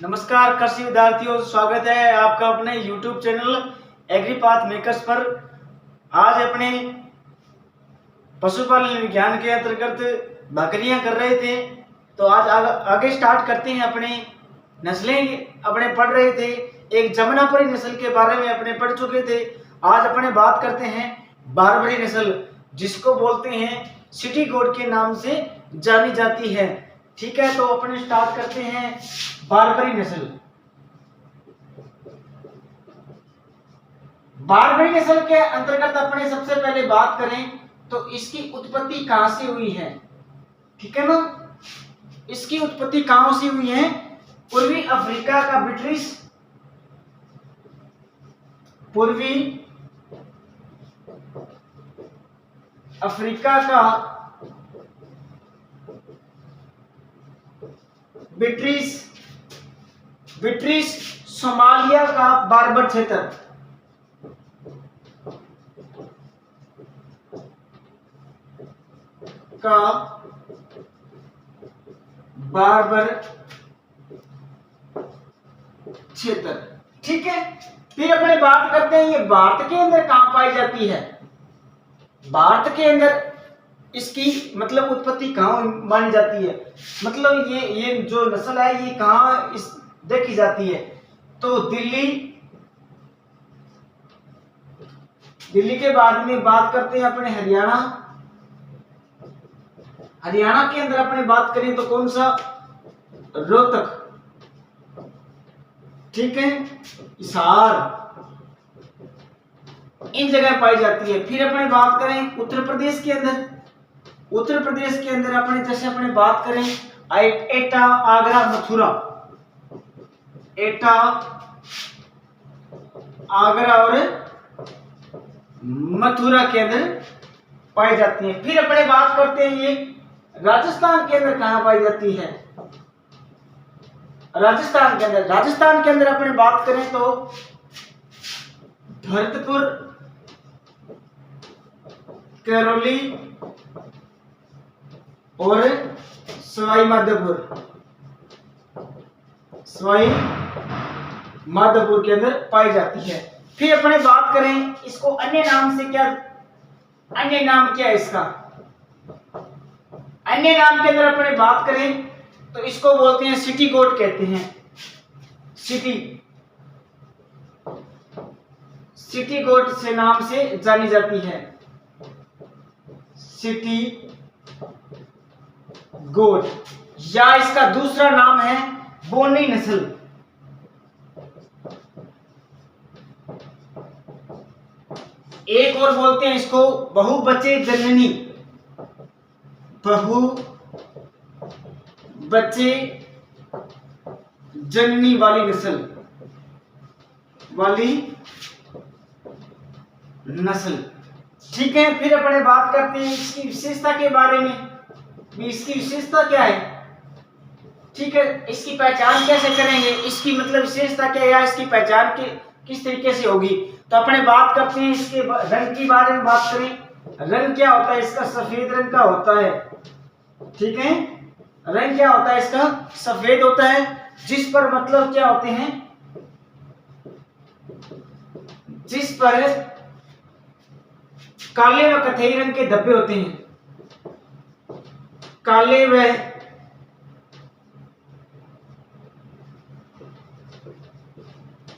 नमस्कार कृषि विद्यार्थियों, स्वागत है आपका अपने YouTube चैनल एग्रीपाथ मेकर्स पर। आज अपने पशुपालन विज्ञान के अंतर्गत बकरियां कर रहे थे, तो आज आगे स्टार्ट करते हैं। अपने नस्लें अपने पढ़ रहे थे, एक जमुनापुरी नस्ल के बारे में अपने पढ़ चुके थे। आज अपने बात करते हैं बारबरी नस्ल, जिसको बोलते हैं सिटी गोट के नाम से जानी जाती है। ठीक है, तो अपने स्टार्ट करते हैं बारबरी नस्ल। बारबरी नस्ल के अंतर्गत अपने सबसे पहले बात करें तो इसकी उत्पत्ति कहां से हुई है। ठीक है ना, इसकी उत्पत्ति कहां से हुई है? पूर्वी अफ्रीका का पूर्वी अफ्रीका का ब्रिटिश सोमालिया का बारबर क्षेत्र का बारबर क्षेत्र। ठीक है, फिर अपने बात करते हैं ये भारत के अंदर कहां पाई जाती है। भारत के अंदर इसकी मतलब उत्पत्ति कहां मानी जाती है, मतलब ये जो नस्ल है ये कहां देखी जाती है। तो दिल्ली के बाद में बात करते हैं अपने हरियाणा के अंदर अपने बात करें तो कौन सा? रोहतक, ठीक है, हिसार, इन जगह पाई जाती है। फिर अपने बात करें उत्तर प्रदेश के अंदर अपने जैसे अपने बात करें एटा, आगरा, मथुरा, एटा, आगरा और मथुरा के अंदर पाई जाती है। फिर अपने बात करते हैं ये राजस्थान के अंदर कहां पाई जाती है। राजस्थान के अंदर अपने बात करें तो भरतपुर, करौली और सवाई माधोपुर के अंदर पाई जाती है। फिर अपने बात करें इसको अन्य नाम क्या है इसका? अन्य नाम के अंदर अपने बात करें तो इसको बोलते हैं सिटी गोट, कहते हैं सिटी गोट से नाम से जानी जाती है। सिटी गोट, या इसका दूसरा नाम है बोनी नस्ल। एक और बोलते हैं इसको बहुबच्चे जननी वाली नस्ल। ठीक है, फिर अपने बात करते हैं इसकी विशेषता के बारे में। इसकी विशेषता क्या है? ठीक है, इसकी पहचान कैसे करेंगे, इसकी मतलब विशेषता क्या है या इसकी पहचान किस तरीके से होगी। तो अपने बात करते हैं इसके रंग की बारे में बात करें। रंग क्या होता है इसका? सफेद रंग का होता है। ठीक है, रंग क्या होता है इसका? सफेद होता है, जिस पर मतलब क्या होते हैं? जिस पर काले व कथई रंग के धब्बे होते हैं। काले व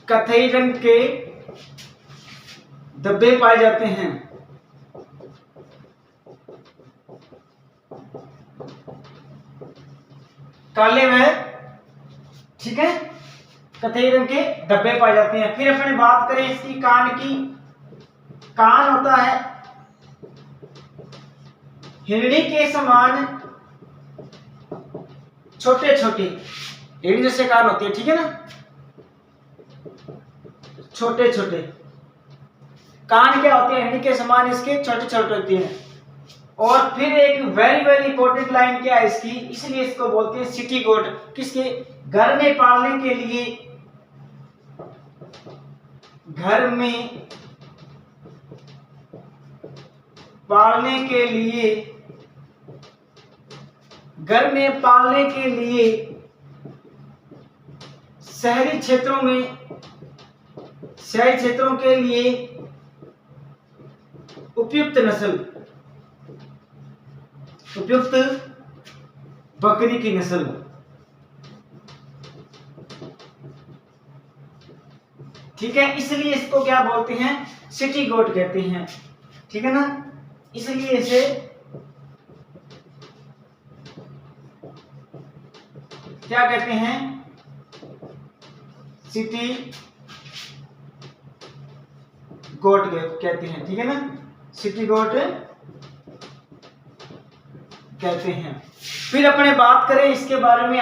कथई रंग के धब्बे पाए जाते हैं। काले व, ठीक है, कथई रंग के धब्बे पाए जाते हैं। फिर अपने बात करें इसकी कान होता है हिरणी के समान छोटे छोटे, हिरणी जैसे कान होती है, ठीक है ना, छोटे छोटे कान क्या होते हैं? हिरणी के समान इसके छोटे छोटे होते हैं। और फिर एक वेरी इंपॉर्टेंट लाइन क्या है इसकी, इसलिए इसको बोलते हैं सिटी गोट। किसके? घर में पालने के लिए, घर में पालने के लिए शहरी क्षेत्रों के लिए उपयुक्त बकरी की नस्ल। ठीक है, इसलिए इसको क्या बोलते हैं, सिटी गोट कहते हैं। ठीक है ना, इसलिए इसे क्या कहते हैं, सिटी गोट कहते हैं। ठीक है ना, सिटी गोट कहते हैं। फिर अपने बात करें इसके बारे में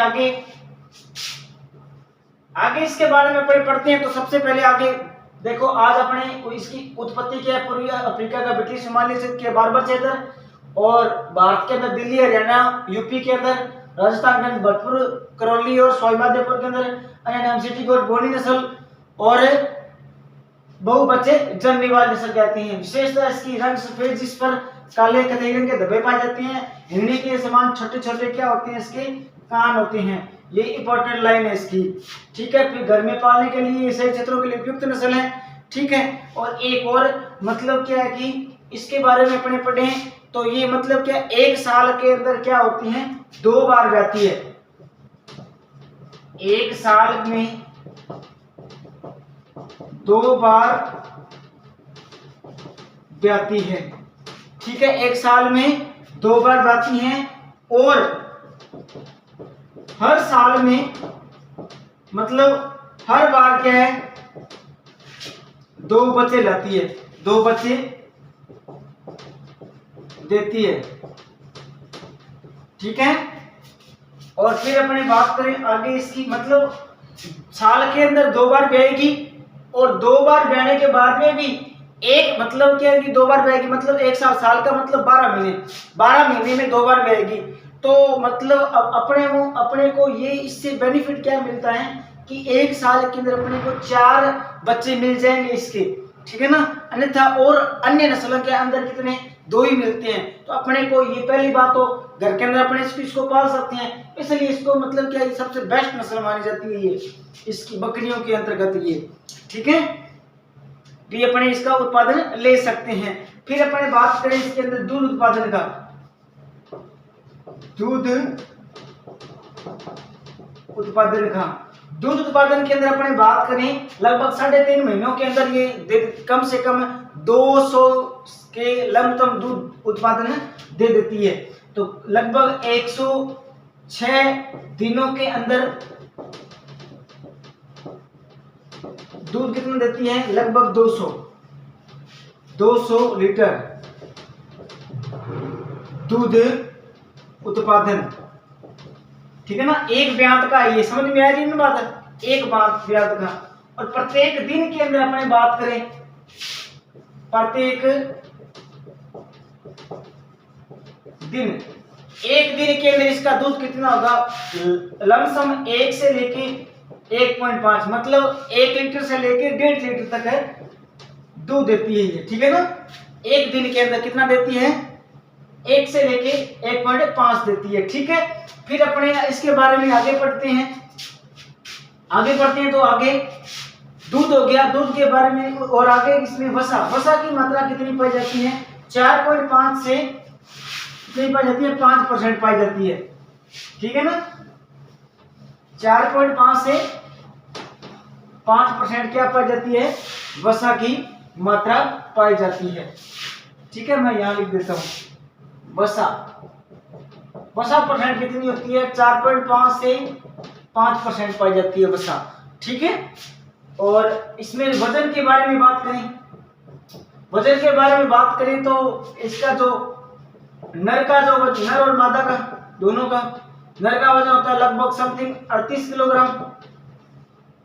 आगे इसके बारे में पढ़ते हैं। तो सबसे पहले आगे देखो, आज अपने इसकी उत्पत्ति क्या है, पूर्वी अफ्रीका का ब्रिटिश सोमाली के बार्बर क्षेत्र, और भारत के अंदर दिल्ली, हरियाणा, यूपी के अंदर, राजस्थान के अंदर भरतपुर, करौली और सवाईमाधोपुर के अंदर अन्य नाम सिटी गोट बोनी नस्ल और बहु बच्चे जननी वाली नस्ल कहती हैं। विशेषता इसकी रंग सफेद, जिस पर काले कथई रंग के धब्बे पाए जाते हैं। हिरनी के समान छोटे छोटे क्या होते हैं, इसके कान होते हैं। ये इंपॉर्टेंट लाइन है इसकी। ठीक है, फिर घर में पालने के लिए शहरी क्षेत्रों के लिए उपयुक्त नस्ल है। ठीक है, और एक और मतलब क्या है कि इसके बारे में अपने पढ़े, तो ये मतलब क्या, एक साल के अंदर क्या होती हैं, 2 बार ब्याती है। एक साल में 2 बार ब्याती है। ठीक है, एक साल में 2 बार ब्याती हैं, और हर साल में मतलब हर बार क्या है, 2 बच्चे लाती है, 2 बच्चे देती है। ठीक है, और फिर अपने बात करें आगे इसकी, मतलब साल के अंदर 2 बार ब्याएगी, और 2 बार ब्याने के बाद में भी एक मतलब क्या है कि 2 बार ब्याएगी, मतलब एक साल का मतलब 12 महीने में 2 बार ब्याएगी। तो मतलब अब अपने को ये इससे बेनिफिट क्या मिलता है कि एक साल के अंदर अपने को 4 बच्चे मिल जाएंगे इसके। ठीक है ना, अन्यथा और अन्य नस्लों के अंदर कितने, 2 ही मिलते हैं। तो अपने को ये पहली बात, तो घर के अंदर अपने इसको पाल सकते हैं, इसलिए इसको मतलब क्या सबसे बेस्ट नस्ल मानी जाती है ये, इसकी बकरियों के अंतर्गत ये। ठीक है, भी अपने इसका उत्पादन ले सकते हैं। फिर अपने बात करें इसके अंदर दूध उत्पादन का, दूध उत्पादन के अंदर अपने बात करें, लगभग 3.5 महीनों के अंदर ये कम से कम 200 के लमसम दूध उत्पादन दे देती है। तो लगभग 106 दिनों के अंदर दूध कितना देती है, लगभग 200 लीटर दूध उत्पादन। ठीक है ना, एक ब्यात का, ये समझ में आ रही है बात, एक ब्यात का। और प्रत्येक दिन के अंदर अपने बात करें, प्रत्येक दिन, एक दिन के अंदर इसका दूध कितना होगा, लमसम 1 से लेके 1.5, मतलब 1 लीटर से लेके 1.5 लीटर तक है दूध देती है ये। ठीक है ना, एक दिन के अंदर कितना देती है, 1 से लेके 1.5 देती है। ठीक है, फिर अपने इसके बारे में आगे पढ़ते हैं। तो आगे दूध हो गया, दूध के बारे में, और आगे इसमें वसा की मात्रा कितनी पाई जाती है, 4.5 से कितनी पाई जाती है, 5% पाई जाती है। ठीक है ना, 4.5 से 5% क्या पाई जाती है, वसा की मात्रा पाई जाती है। ठीक है, मैं यहां लिख देता हूं, वसा परसेंट कितनी होती है, 4.5 से 5% पाई जाती है वसा। ठीक है, और इसमें वजन के बारे में बात करें, तो इसका जो नर और मादा का दोनों का, नर का वजन होता है लगभग समथिंग 38 किलोग्राम,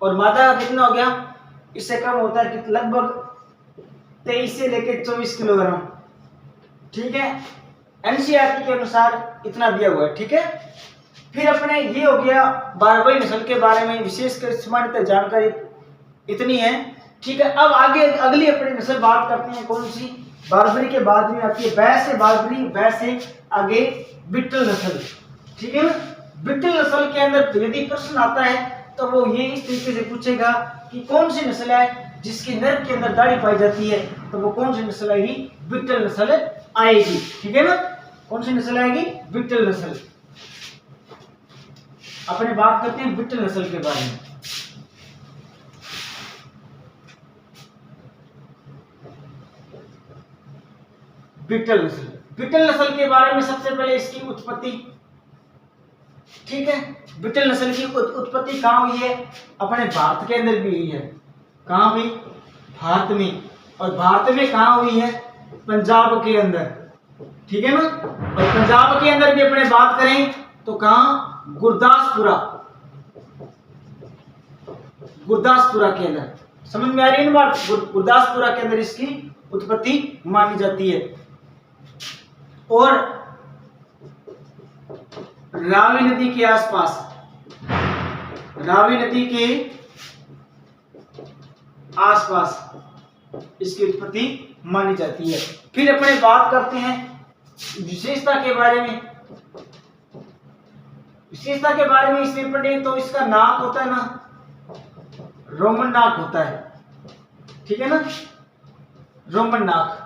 और मादा का कितना हो गया, इससे कम होता है कि लगभग 23 से लेकर 24 किलोग्राम। ठीक है, एनसीईआरटी के अनुसार इतना दिया हुआ है। ठीक है, फिर अपने ये हो गया बारबरी नस्ल के बारे में विशेषकर सामान्यतः जानकारी इतनी है। ठीक है, अब आगे अगली अपनी नस्ल बात करते हैं, कौन सी, बारबरी के बाद में आती है भैंस से बारबरी, भैंस से आगे बिट्टल नस्ल। ठीक है ना, बिट्टल नस्ल के अंदर यदि प्रश्न आता है तो वो ये इस तरीके से पूछेगा कि कौन सी नस्ल है जिसकी नर के अंदर दाढ़ी पाई जाती है, तो वो कौन सी नस्ल आएगी, बीटल नस्ल आएगी। ठीक है ना, कौन सी नस्ल आएगी, बीटल नस्ल। अपने बात करते हैं बीटल नस्ल के बारे में। बीटल नस्ल, बीटल नस्ल के बारे में सबसे पहले इसकी उत्पत्ति। ठीक है, बीटल नस्ल की उत्पत्ति कहाँ हुई है, अपने भारत के अंदर भी हुई है। कहाँ हुई, भारत में। और भारत में कहाँ हुई है, पंजाब के अंदर। ठीक है ना, और पंजाब के अंदर भी अपने बात करें तो कहाँ, गुरदासपुरा, गुरदासपुरा के अंदर। समझ में आ रही है ना बात, गुरदासपुरा के अंदर इसकी उत्पत्ति मानी जाती है। और रावी नदी के आसपास, रावी नदी के आसपास इसकी उत्पत्ति मानी जाती है। फिर अपने बात करते हैं विशेषता के बारे में। विशेषता के बारे में इसमें पढ़े तो इसका नाक होता है ना, रोमन नाक होता है। ठीक है ना, रोमन नाक,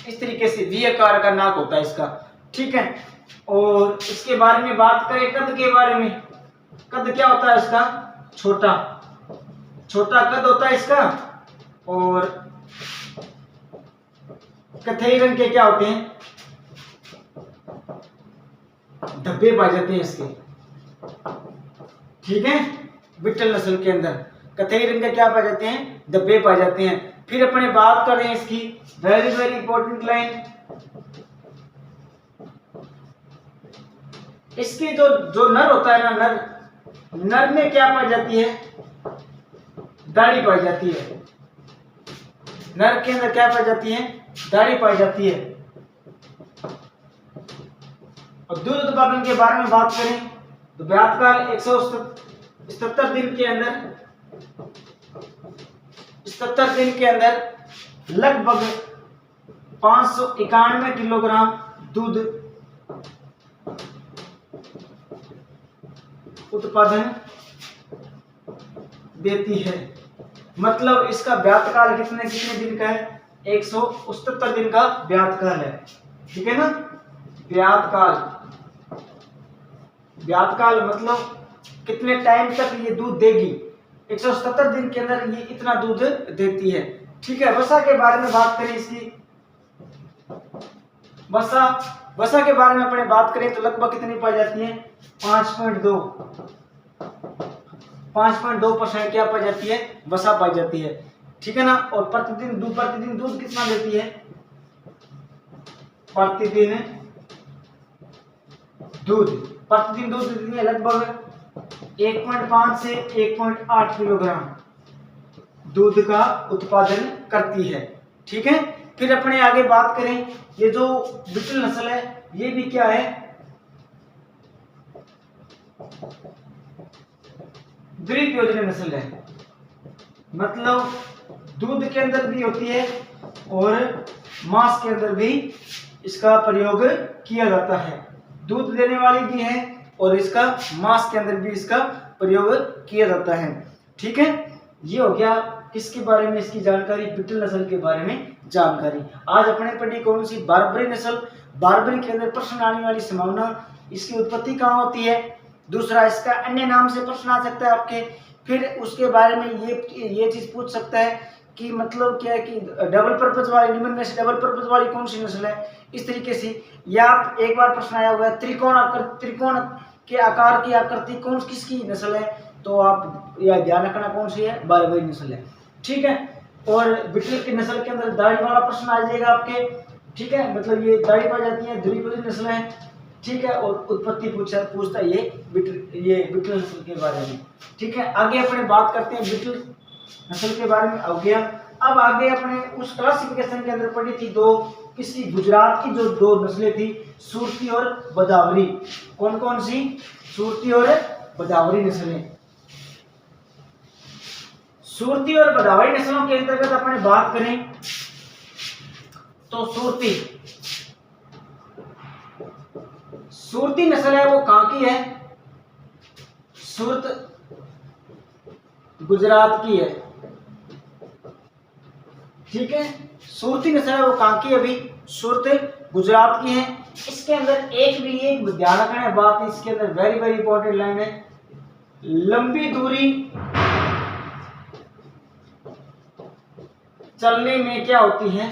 इस तरीके से वी आकार का नाक होता है इसका। ठीक है, और इसके बारे में बात करें कद के बारे में, कद क्या होता है इसका, छोटा, छोटा कद होता है इसका। और कथई रंग के क्या होते हैं, धब्बे पाए जाते हैं इसके। ठीक है, बीटल नस्ल के अंदर कथई रंग के क्या पाए जाते हैं, धब्बे पाए जाते हैं। फिर अपने बात करें इसकी वेरी वेरी इंपॉर्टेंट लाइन, इसकी जो नर होता है ना, नर में क्या पाई जाती है, दाढ़ी पाई जाती है। नर के अंदर क्या पाई जाती है, दाढ़ी पाई जाती है। और दूध उत्पादन के बारे में बात करें तो ब्यातकाल 177 दिन के अंदर, 77 दिन के अंदर लगभग 591 किलोग्राम दूध उत्पादन देती है। मतलब इसका ब्यातकाल कितने कितने दिन का है, 177 दिन का ब्यातकाल है। ठीक है ना, ब्यातकाल, ब्यातकाल मतलब कितने टाइम तक ये दूध देगी, 177 दिन के अंदर ये इतना दूध देती है। ठीक है, वसा के बारे में बात करें इसकी, वसा, वसा के बारे में अपने बात करें तो लगभग कितनी पाई जाती है, 5.2% क्या पाई जाती है, वसा पाई जाती है। ठीक है ना, और प्रतिदिन दूध कितना देती है, प्रतिदिन दूध देती है लगभग 1.5 से 1.8 किलोग्राम दूध का उत्पादन करती है। ठीक है, फिर अपने आगे बात करें, ये जो बीटल नस्ल है ये भी क्या है, द्विप्रयोजनीय नस्ल है। मतलब दूध के अंदर भी होती है और मांस के अंदर भी इसका प्रयोग किया जाता है। दूध देने वाली भी है और इसका मांस के अंदर भी इसका प्रयोग किया जाता है। ठीक है, ये हो गया किसके बारे में, इसकी जानकारी, बीटल नस्ल के बारे में जानकारी। आज अपने पढ़ी कौन सी, बारबरी नस्ल। बारबरी के अंदर प्रश्न आने वाली संभावना, इसकी उत्पत्ति कहाँ होती है, दूसरा इसका अन्य नाम से प्रश्न आ सकता है आपके। फिर उसके बारे में ये चीज पूछ सकता है कि मतलब क्या है कि डबल पर्पज वाली, निम्न में से डबल पर्पज वाली कौन सी नस्ल है, इस तरीके से। या एक बार प्रश्न आया हुआ है त्रिकोण के आकार की आकृति कौन किसकी नस्ल है, तो आप यह ध्यान रखना कौन सी है, बारबरी नस्ल है। ठीक है, और बीटल की नस्ल के अंदर दाढ़ी वाला प्रश्न आ जाएगा आपके। ठीक है, मतलब ये दाढ़ी पाई जाती है, द्विपदी नस्ल है। ठीक है, और उत्पत्ति पूछता है ये बीटल नस्ल के बारे में। ठीक है, आगे अपने बात करते हैं बीटल नस्ल के बारे में, हो गया। अब आगे अपने उस क्लासिफिकेशन के अंदर पढ़ी थी दो, किसी गुजरात की जो दो नस्लें थी, सुरती और बदावरी। कौन कौन सी, सुरती और बदावरी नस्लें। सुरती और बदावरी नस्लों के अंतर्गत अपने बात करें तो सुरती नस्ल है वो कहां की है, गुजरात की है। ठीक है, सूरती नस्ल है वो कहाँ की, अभी सूरत गुजरात की है। इसके अंदर एक ध्यान रखना है बात, इसके अंदर वेरी वेरी इंपॉर्टेंट लाइन है, लंबी दूरी चलने में क्या होती है,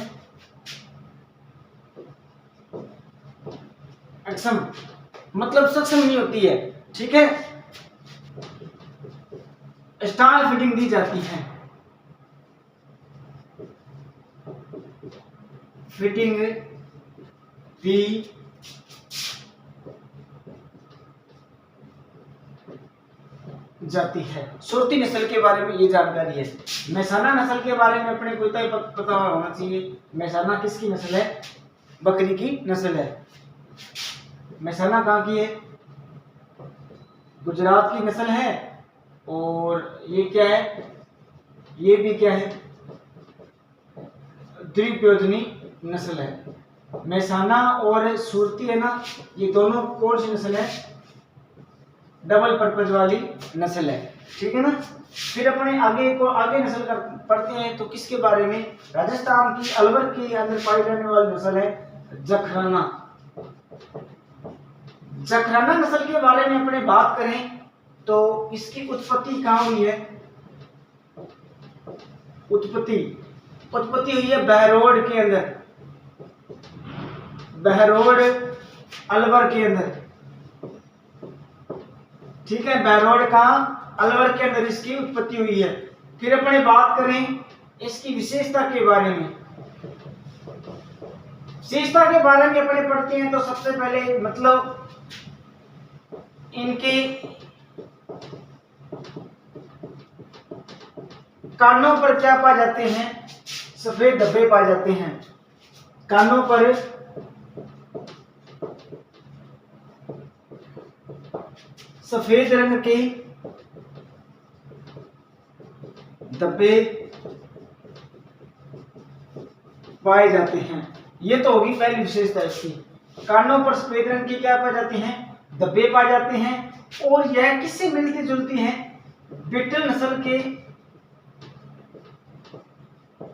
अक्षम, मतलब सक्षम नहीं होती है। ठीक है, स्टाल फिटिंग दी जाती है, फिटिंग दी जाती है। सुरती नस्ल के बारे में ये जानकारी है। मैसाना नस्ल के बारे में अपने को पता होना चाहिए। मैसाना किसकी नस्ल है, बकरी की नस्ल है। मैसाना कहाँ की है, गुजरात की नस्ल है। और ये क्या है, ये भी क्या है, द्विप्रयोजनी नस्ल है। मैसाना और सुरती है ना, ये दोनों कौन सी नस्ल है, डबल पर्पज वाली नस्ल है। ठीक है ना। फिर अपने आगे नस्ल का पढ़ते हैं तो किसके बारे में, राजस्थान की अलवर के अंदर पाई जाने वाली नस्ल है जखराना। जखराना नस्ल के बारे में अपने बात करें तो इसकी उत्पत्ति कहाँ हुई है, उत्पत्ति हुई है बहरोड के अंदर, बहरोड अलवर के अंदर। ठीक है, बहरोड कहाँ, अलवर के अंदर इसकी उत्पत्ति हुई है। फिर अपने बात करें इसकी विशेषता के बारे में, विशेषता के बारे में अपने पढ़ते हैं तो सबसे पहले मतलब इनके कानों पर क्या पाए जाते हैं, सफेद धब्बे पाए जाते हैं। कानों पर सफेद रंग के धब्बे पाए जाते हैं। ये तो होगी पहली विशेषता इसकी, कानों पर सफेद रंग की क्या पाए जाते हैं, धब्बे पाए जाते हैं। और यह किससे मिलती जुलती है, बीटल नस्ल के,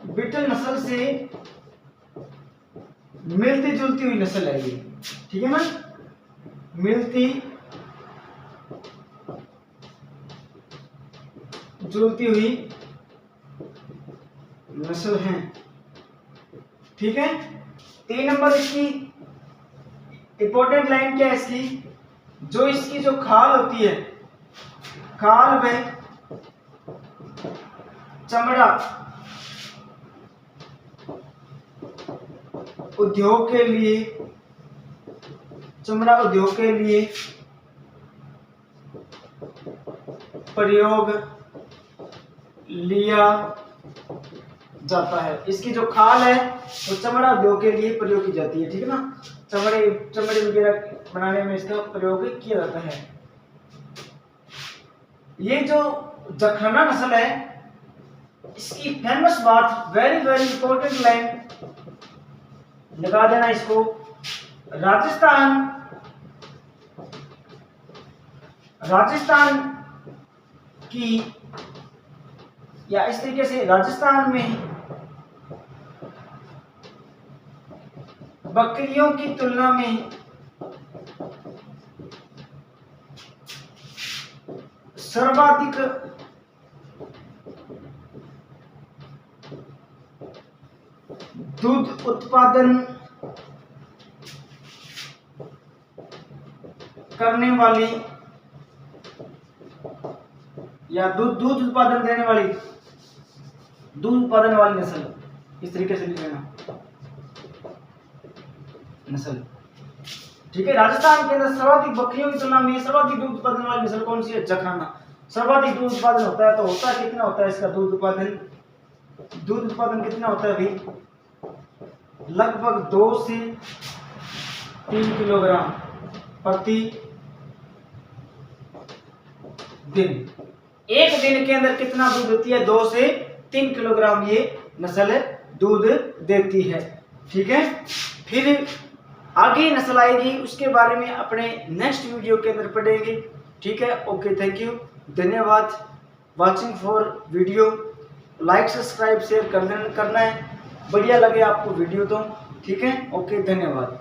बीटल नस्ल से मिलती जुलती हुई नस्ल है ये। ठीक है ना, मिलती जुलती हुई नस्ल है। ठीक है, 3 नंबर इसकी इंपॉर्टेंट लाइन क्या है इसकी, जो इसकी जो खाल होती है, खाल में चमड़ा उद्योग के लिए, चमड़ा उद्योग के लिए प्रयोग लिया जाता है। इसकी जो खाल है वो चमड़ा उद्योग के लिए प्रयोग की जाती है। ठीक है ना, चमड़े वगैरह बनाने में इसका प्रयोग किया जाता है। ये जो जखराना नस्ल है इसकी फेमस बात, वेरी वेरी इंपॉर्टेंट लाइन लगा देना इसको, राजस्थान की, या इस तरीके से राजस्थान में बकरियों की तुलना में सर्वाधिक दूध उत्पादन करने वाली, या दूध उत्पादन देने वाली, दूध उत्पादन वाली नस्ल, इस तरीके से लिख लेना नस्ल। ठीक है, राजस्थान के अंदर सर्वाधिक बकरियों की तुलना में सर्वाधिक दूध उत्पादन वाली नस्ल कौन सी है, जखराना। सर्वाधिक दूध उत्पादन होता है तो होता है कितना होता है इसका दूध उत्पादन कितना होता है अभी, लगभग 2 से 3 किलोग्राम प्रति दिन। एक दिन के अंदर कितना दूध देती है, 2 से 3 किलोग्राम ये नस्ल दूध देती है। ठीक है, फिर आगे नस्ल आएगी उसके बारे में अपने नेक्स्ट वीडियो के अंदर पढ़ेंगे। ठीक है, ओके, थैंक यू, धन्यवाद। Watching for video. Like subscribe share करना है, बढ़िया लगे आपको वीडियो तो ठीक है। ओके, धन्यवाद।